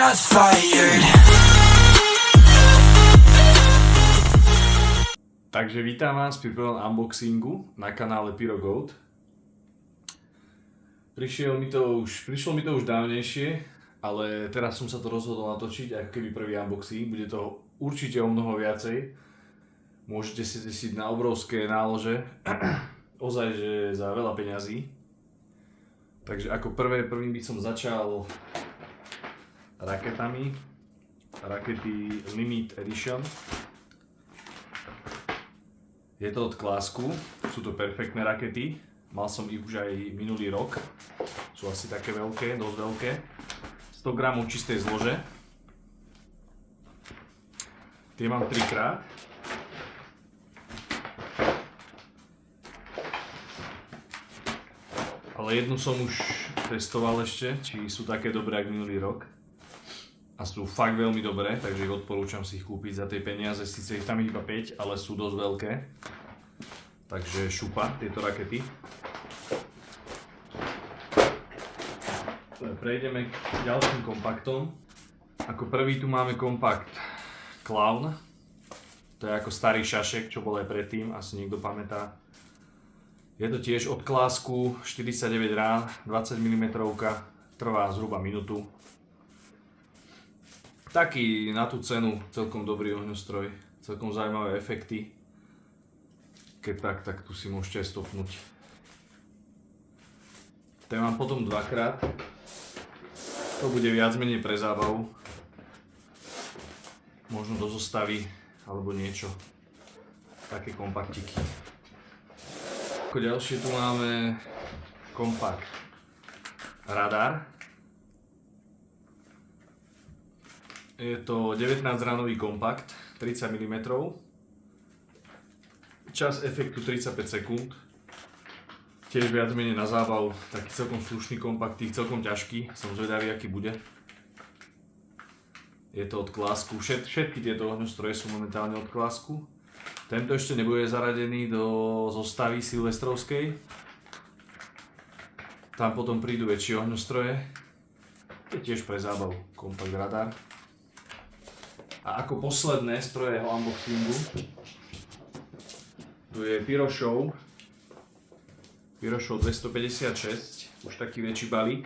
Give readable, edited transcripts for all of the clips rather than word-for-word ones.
shots fired. Takže vítam vás pri prvom unboxingu na kanále PyroGoat. Prišlo mi to už dávnejšie, ale teraz som sa to rozhodol natočiť ako keby prvý unboxing. Bude to určite o mnoho viacej. Môžete si zistiť na obrovské nálože, ozaj že za veľa peňazí. Takže ako prvým by som začal raketami. Rakety Limit Edition. Je to od Klasku, sú to perfektné rakety, mal som ich už aj minulý rok, sú asi také veľké, dosť veľké, 100 g čistej zlože, tie mám 3-krát, ale jednu som už testoval ešte, či sú také dobré ako minulý rok a sú fakt veľmi dobré, takže ich odporúčam si ich kúpiť za tie peniaze, síce ich tam iba 5, ale sú dosť veľké. Takže šupa tieto rakety. Prejdeme k ďalším kompaktom. Ako prvý tu máme kompakt Clown. To je ako starý šašek, čo bol aj predtým, asi niekto pamätá. Je to tiež od Klasku, 49 rán, 20 mm, trvá zhruba minútu. Taký na tú cenu celkom dobrý ohňostroj, celkom zaujímavé efekty. Keď tak tu si môžete aj stopnúť. Ten mám potom 2-krát. To bude viac menej pre zábavu. Možno do zostavy alebo niečo. Také kompaktiky. Ako ďalšie tu máme kompakt Radar. Je to 19-ranový kompakt, 30 mm. Čas efektu 35 sekúnd. Tiež viac menej na zábavu, taký celkom slušný kompakt, celkom ťažký. Som zvedavý, aký bude. Je to od Klasku. Všetky tieto ohňostroje sú momentálne od Klasku. Tento ešte nebude zaradený do zostavy silvestrovskej. Tam potom prídu väčšie ohňostroje. Je tiež pre zábavu kompakt Radar. A ako posledné z prvého unboxingu tu je PyroShow 256, už taký väčší balík.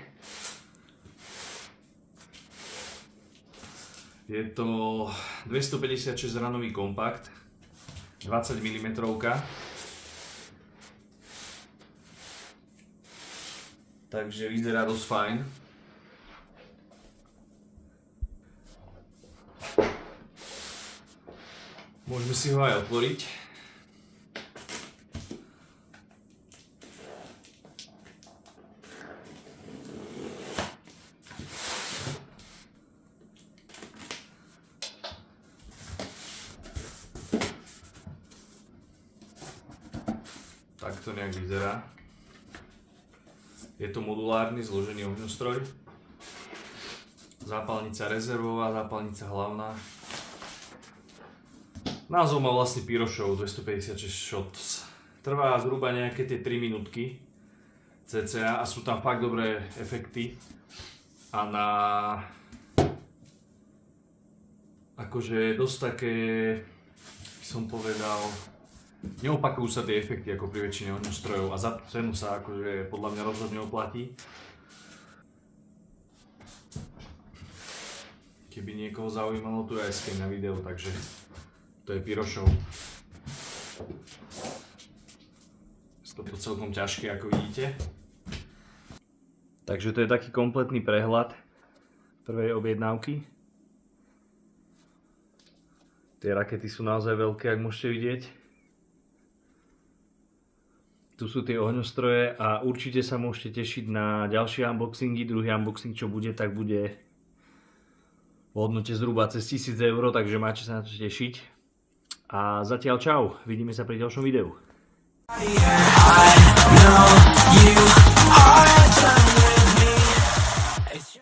Je to 256 ranový kompakt, 20 mm. Takže vyzerá dosť fajn. Môžeme si ho aj otvoriť. Tak to nejak vyzerá. Je to modulárny zložený ohňostroj. Zápalnica rezervová, zápalnica hlavná. Názov má vlastne PyroShow 256 shots. Trvá zhruba nejaké tie 3 minútky cca a sú tam fakt dobré efekty. A na akože dosť také, by som povedal, neopakujú sa tie efekty ako pri väčšine ohňostrojov a za cenu sa akože podľa mňa rozhodne oplatí. Keby niekoho zaujímalo, tu je aj sken na video, takže to je PyroShow. Je to celkom ťažké, ako vidíte. Takže to je taký kompletný prehľad prvej objednávky. Tie rakety sú naozaj veľké, ak môžete vidieť. Tu sú tie ohňostroje a určite sa môžete tešiť na ďalšie unboxingy. Druhý unboxing, čo bude, tak bude v hodnote zhruba cez 1000 €, takže máte sa na to tešiť. A zatiaľ čau, vidíme sa pri ďalšom videu.